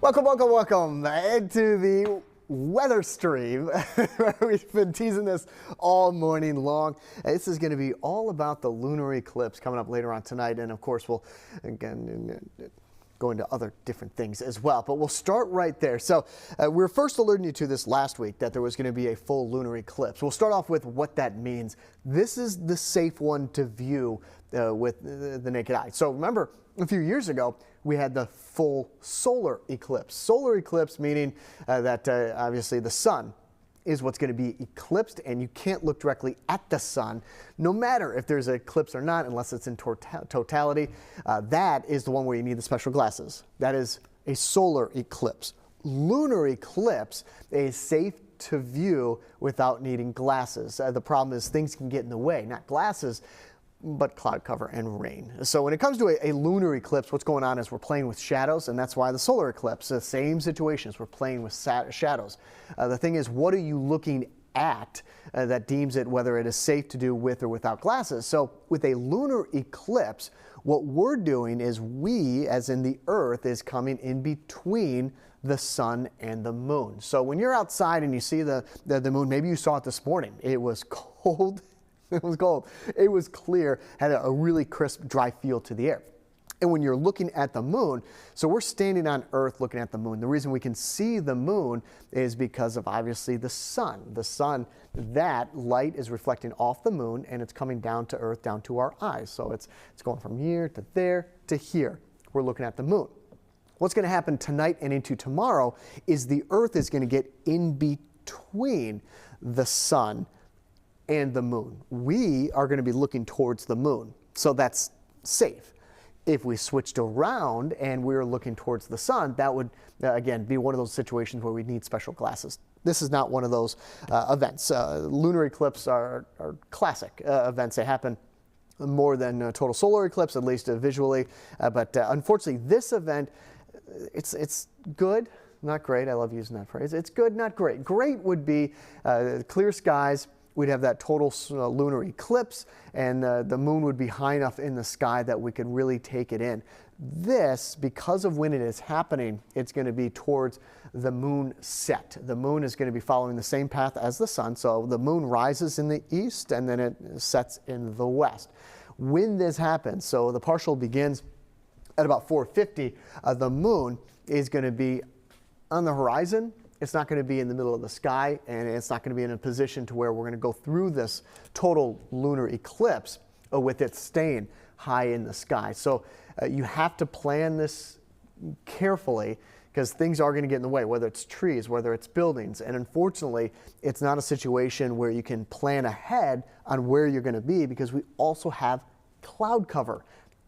Welcome into the weather stream. We've been teasing this all morning long. This is going to be all about the lunar eclipse coming up later on tonight, and of course we'll again go into other different things as well, but we'll start right there. So we were first alerting you to this last week that there was going to be a full lunar eclipse. We'll start off with what that means. This is the safe one to view with the naked eye. So remember, a few years ago, we had the full solar eclipse. Solar eclipse meaning that obviously the sun is what's going to be eclipsed, and you can't look directly at the sun, no matter if there's an eclipse or not, unless it's in totality. That is the one where you need the special glasses. That is a solar eclipse. Lunar eclipse is safe to view without needing glasses. The problem is things can get in the way, not glasses, but cloud cover and rain. So when it comes to a lunar eclipse, what's going on is we're playing with shadows, and that's why the solar eclipse, the same situations, we're playing with shadows. The thing is, what are you looking at that deems it whether it is safe to do with or without glasses? So with a lunar eclipse, what we're doing is we, as in the Earth, is coming in between the sun and the moon. So when you're outside and you see the moon, maybe you saw it this morning, it was cold. It was cold. It was clear, had a really crisp, dry feel to the air. And when you're looking at the moon, so we're standing on Earth looking at the moon. The reason we can see the moon is because of obviously the sun. The sun, that light is reflecting off the moon and it's coming down to Earth, down to our eyes. So it's going from here to there to here. We're looking at the moon. What's going to happen tonight and into tomorrow is the Earth is going to get in between the sun and the moon. We are going to be looking towards the moon, so that's safe. If we switched around and we were looking towards the sun, that would again be one of those situations where we need special glasses. This is not one of those events. Lunar eclipse are classic events. They happen more than a total solar eclipse, at least visually, but unfortunately this event, it's good, not great. I love using that phrase. It's good, not great. Great would be clear skies. We'd have that total lunar eclipse, and the moon would be high enough in the sky that we could really take it in. This, because of when it is happening, it's going to be towards the moon set. The moon is going to be following the same path as the sun, so the moon rises in the east and then it sets in the west. When this happens, so the partial begins at about 4:50, the moon is going to be on the horizon. It's not going to be in the middle of the sky, and it's not going to be in a position to where we're going to go through this total lunar eclipse with it staying high in the sky. So you have to plan this carefully because things are going to get in the way, whether it's trees, whether it's buildings. And unfortunately, it's not a situation where you can plan ahead on where you're going to be because we also have cloud cover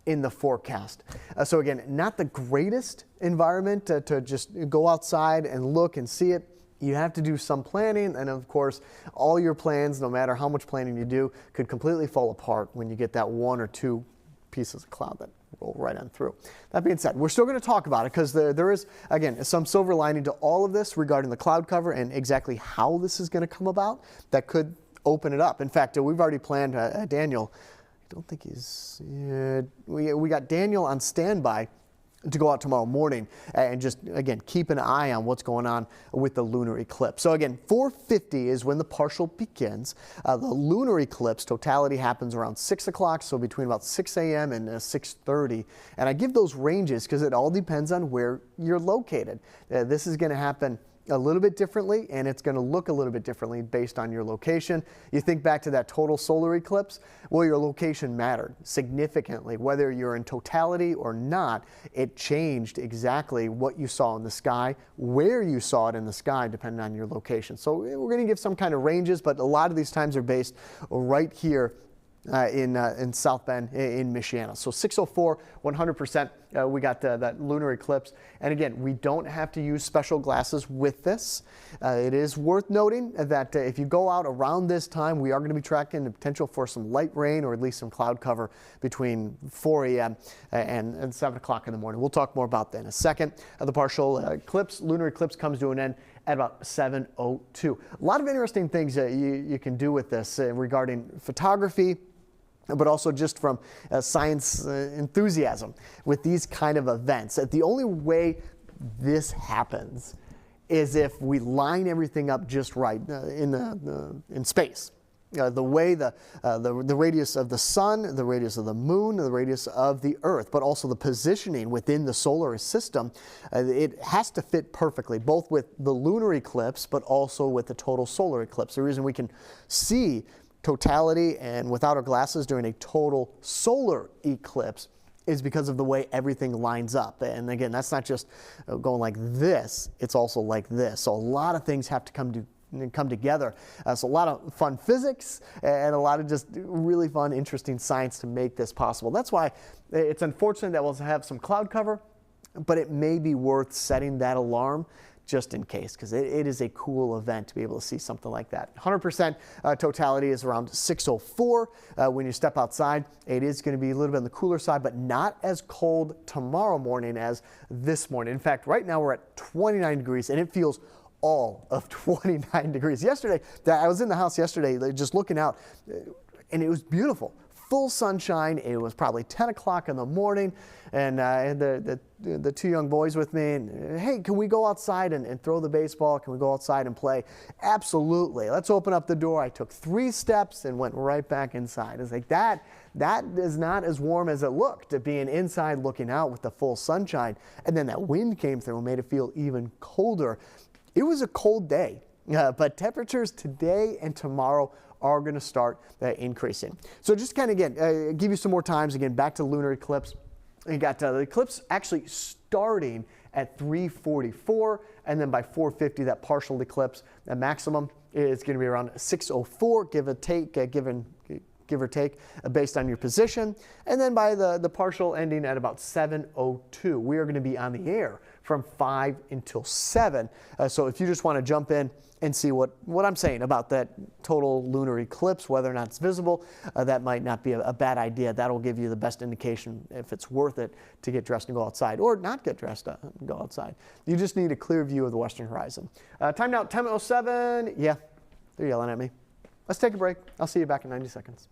in the forecast. So again, not the greatest environment to just go outside and look and see it. You have to do some planning, and of course, all your plans, no matter how much planning you do, could completely fall apart when you get that one or two pieces of cloud that roll right on through. That being said, we're still going to talk about it because there is, again, some silver lining to all of this regarding the cloud cover and exactly how this is going to come about that could open it up. In fact, we've already planned Daniel. I don't think he's, we got Daniel on standby to go out tomorrow morning and just, again, keep an eye on what's going on with the lunar eclipse. So again, 4:50 is when the partial begins. The lunar eclipse totality happens around 6 o'clock, so between about 6 a.m. and 6:30. And I give those ranges because it all depends on where you're located. This is going to happen a little bit differently, and it's going to look a little bit differently based on your location. You think back to that total solar eclipse, well, your location mattered significantly. Whether you're in totality or not, it changed exactly what you saw in the sky, where you saw it in the sky, depending on your location. So we're going to give some kind of ranges, but a lot of these times are based right here in South Bend in Michiana. So 6:04, 100%, we got that lunar eclipse. And again, we don't have to use special glasses with this. It is worth noting that if you go out around this time, we are going to be tracking the potential for some light rain or at least some cloud cover between 4 a.m. and 7 o'clock in the morning. We'll talk more about that in a second. The partial eclipse, lunar eclipse, comes to an end at about 7:02. A lot of interesting things that you can do with this regarding photography, but also just from science enthusiasm with these kind of events. The only way this happens is if we line everything up just right in space. The way the radius of the sun, the radius of the moon, the radius of the earth, but also the positioning within the solar system, it has to fit perfectly, both with the lunar eclipse, but also with the total solar eclipse. The reason we can see totality and without our glasses during a total solar eclipse is because of the way everything lines up. And again, that's not just going like this, it's also like this. So a lot of things have to come together. So a lot of fun physics and a lot of just really fun, interesting science to make this possible. That's why it's unfortunate that we'll have some cloud cover, but it may be worth setting that alarm just in case, because it is a cool event to be able to see something like that. 100% totality is around 6:04 when you step outside. It is going to be a little bit on the cooler side, but not as cold tomorrow morning as this morning. In fact, right now we're at 29 degrees and it feels all of 29 degrees. Yesterday, I was in the house yesterday just looking out, and it was beautiful. Full sunshine. It was probably 10 o'clock in the morning, and I had the two young boys with me, and hey, can we go outside and throw the baseball? Can we go outside and play? Absolutely. Let's open up the door. I took 3 steps and went right back inside. It's like that is not as warm as it looked, being inside looking out with the full sunshine, and then that wind came through and made it feel even colder. It was a cold day, but temperatures today and tomorrow are going to start increasing. So just kind of, again, give you some more times. Again, back to lunar eclipse. You got the eclipse actually starting at 3:44, and then by 4:50, that partial eclipse, the maximum is going to be around 6:04, give or take, based on your position. And then by the partial ending at about 7:02, we are going to be on the air from 5 until 7. So if you just want to jump in and see what I'm saying about that total lunar eclipse, whether or not it's visible, that might not be a bad idea. That'll give you the best indication if it's worth it to get dressed and go outside, or not get dressed and go outside. You just need a clear view of the western horizon. Time now, 10:07. Yeah, they're yelling at me. Let's take a break. I'll see you back in 90 seconds.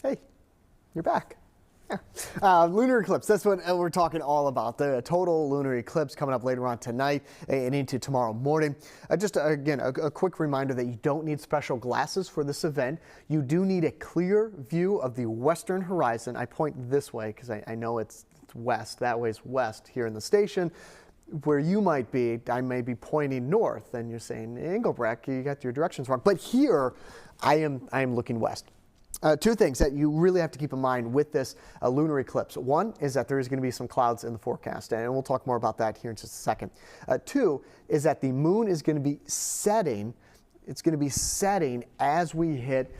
Hey, you're back. Yeah. Lunar eclipse, that's what we're talking all about. The total lunar eclipse coming up later on tonight and into tomorrow morning. Just again, a quick reminder that you don't need special glasses for this event. You do need a clear view of the western horizon. I point this way because I know it's west. That way is west here in the station. Where you might be, I may be pointing north, and you're saying, Engelbrecht, you got your directions wrong. But here, I am looking west. 2 things that you really have to keep in mind with this lunar eclipse. 1 is that there is going to be some clouds in the forecast, and we'll talk more about that here in just a second. 2 is that the moon is going to be setting. It's going to be setting as we hit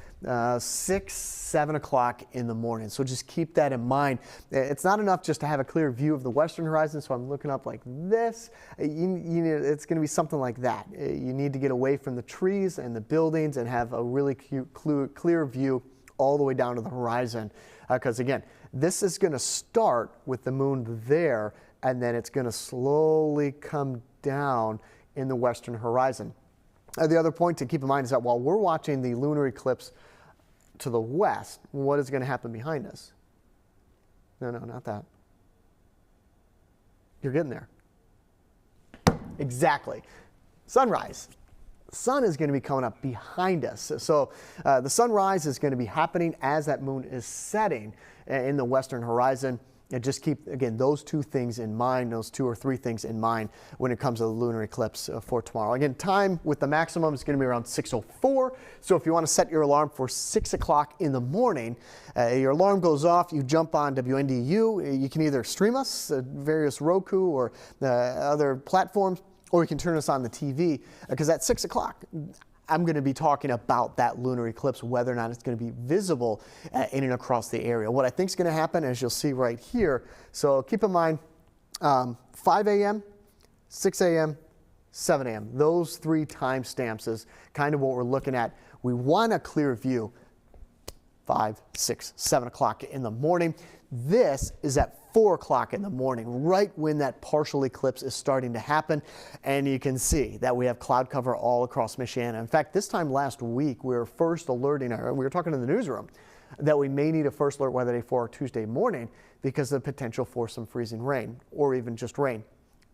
6, 7 o'clock in the morning. So just keep that in mind. It's not enough just to have a clear view of the western horizon. So I'm looking up like this. It's going to be something like that. You need to get away from the trees and the buildings and have a really clear view all the way down to the horizon. Because again, this is going to start with the moon there, and then it's going to slowly come down in the western horizon. The other point to keep in mind is that while we're watching the lunar eclipse to the west, what is going to happen behind us? No, not that. You're getting there. Exactly. Sunrise. Sun is going to be coming up behind us. So the sunrise is going to be happening as that moon is setting in the western horizon. And just keep, again, those two things in mind, those 2 or 3 things in mind when it comes to the lunar eclipse for tomorrow. Again, time with the maximum is going to be around 6:04. So if you want to set your alarm for 6 o'clock in the morning, your alarm goes off, you jump on WNDU. You can either stream us, various Roku or other platforms, or you can turn us on the TV, because at 6 o'clock, I'm going to be talking about that lunar eclipse, whether or not it's going to be visible in and across the area. What I think is going to happen, as you'll see right here, so keep in mind 5 a.m., 6 a.m., 7 a.m. Those 3 time stamps is kind of what we're looking at. We want a clear view 5, 6, 7 o'clock in the morning. This is at 4 o'clock in the morning, right when that partial eclipse is starting to happen. And you can see that we have cloud cover all across Michiana. In fact, this time last week, we were first alerting, we were talking in the newsroom, that we may need a first alert weather day for Tuesday morning because of the potential for some freezing rain or even just rain.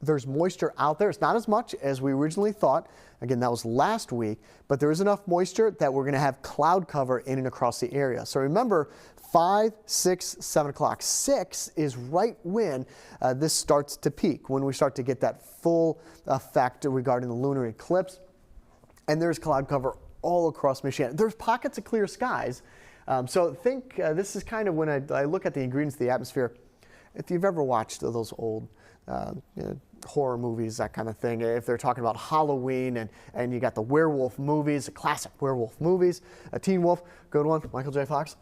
There's moisture out there. It's not as much as we originally thought. Again, that was last week, but there is enough moisture that we're going to have cloud cover in and across the area. So remember, 5, 6, 7 o'clock. 6 is right when this starts to peak, when we start to get that full effect regarding the lunar eclipse. And there's cloud cover all across Michigan. There's pockets of clear skies. So think this is kind of when I look at the ingredients of the atmosphere. If you've ever watched those old horror movies, that kind of thing, if they're talking about Halloween and you got the werewolf movies, the classic werewolf movies, Teen Wolf, good one, Michael J. Fox.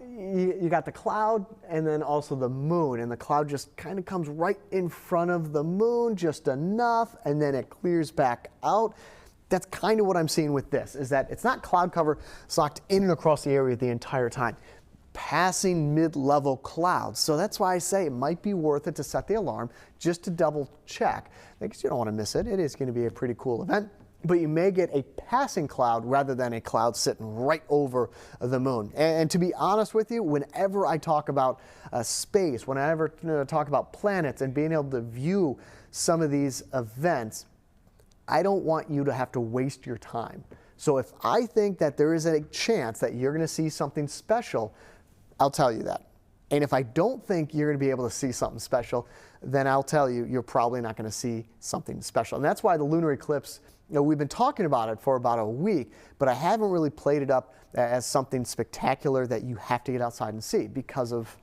You got the cloud and then also the moon, and the cloud just kind of comes right in front of the moon, just enough, and then it clears back out. That's kind of what I'm seeing with this, is that it's not cloud cover socked in and across the area the entire time. Passing mid-level clouds. So that's why I say it might be worth it to set the alarm just to double check, because you don't want to miss it. It is going to be a pretty cool event, but you may get a passing cloud rather than a cloud sitting right over the moon. And to be honest with you, whenever I talk about space, whenever I talk about planets and being able to view some of these events, I don't want you to have to waste your time. So if I think that there is a chance that you're going to see something special, I'll tell you that. And if I don't think you're going to be able to see something special, then I'll tell you you're probably not going to see something special. And that's why the lunar eclipse, we've been talking about it for about a week, but I haven't really played it up as something spectacular that you have to get outside and see because of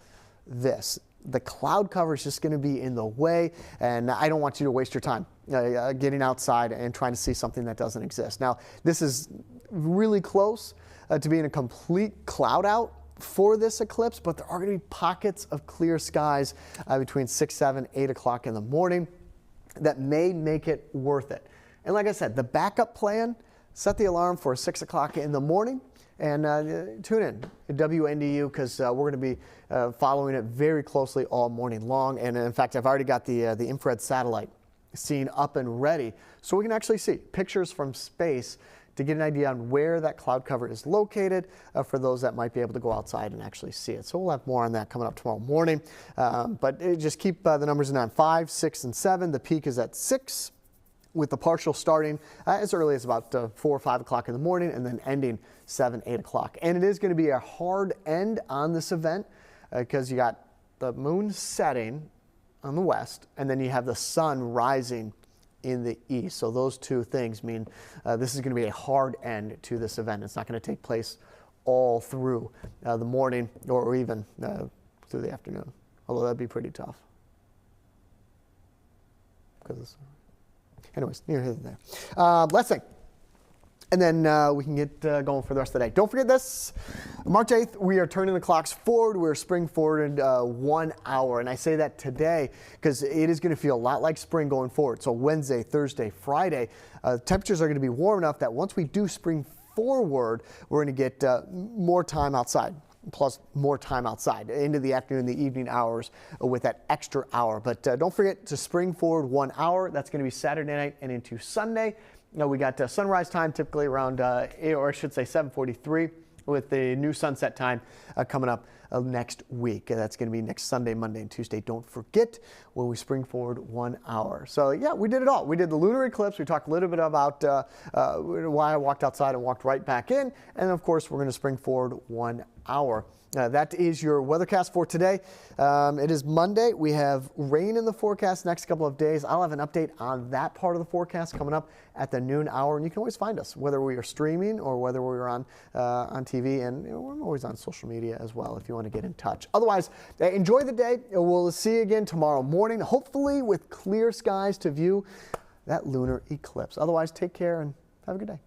this. The cloud cover is just going to be in the way, and I don't want you to waste your time getting outside and trying to see something that doesn't exist. Now, this is really close to being a complete cloud out for this eclipse, but there are going to be pockets of clear skies between 6, 7, 8 o'clock in the morning that may make it worth it. And like I said, the backup plan, set the alarm for 6 o'clock in the morning and tune in to WNDU, because we're going to be following it very closely all morning long. And in fact, I've already got the infrared satellite scene up and ready, so we can actually see pictures from space to get an idea on where that cloud cover is located for those that might be able to go outside and actually see it. So we'll have more on that coming up tomorrow morning. But just keep the numbers in mind: 5, 6, and 7. The peak is at 6, with the partial starting as early as about 4 or 5 o'clock in the morning and then ending 7, 8 o'clock. And it is going to be a hard end on this event because you got the moon setting on the west and then you have the sun rising in the east. So those two things mean this is going to be a hard end to this event. It's not going to take place all through the morning or even through the afternoon, although that'd be pretty tough. Anyways, near here and there. Last thing, and then we can get going for the rest of the day. Don't forget this, March 8th, we are turning the clocks forward. We're spring forward 1 hour. And I say that today because it is going to feel a lot like spring going forward. So Wednesday, Thursday, Friday, temperatures are going to be warm enough that once we do spring forward, we're going to get more time outside, plus more time outside into the afternoon, the evening hours with that extra hour. But don't forget to spring forward 1 hour. That's going to be Saturday night and into Sunday. Now we got sunrise time typically around, or I should say 7:43, with the new sunset time coming up next week. That's going to be next Sunday, Monday, and Tuesday. Don't forget when we spring forward 1 hour. So yeah, we did it all. We did the lunar eclipse. We talked a little bit about why I walked outside and walked right back in. And of course, we're going to spring forward 1 hour. That is your weathercast for today. It is Monday. We have rain in the forecast next couple of days. I'll have an update on that part of the forecast coming up at the noon hour. And you can always find us, whether we are streaming or whether we are on TV. And we're always on social media as well if you want to get in touch. Otherwise, enjoy the day. We'll see you again tomorrow morning, hopefully with clear skies to view that lunar eclipse. Otherwise, take care and have a good day.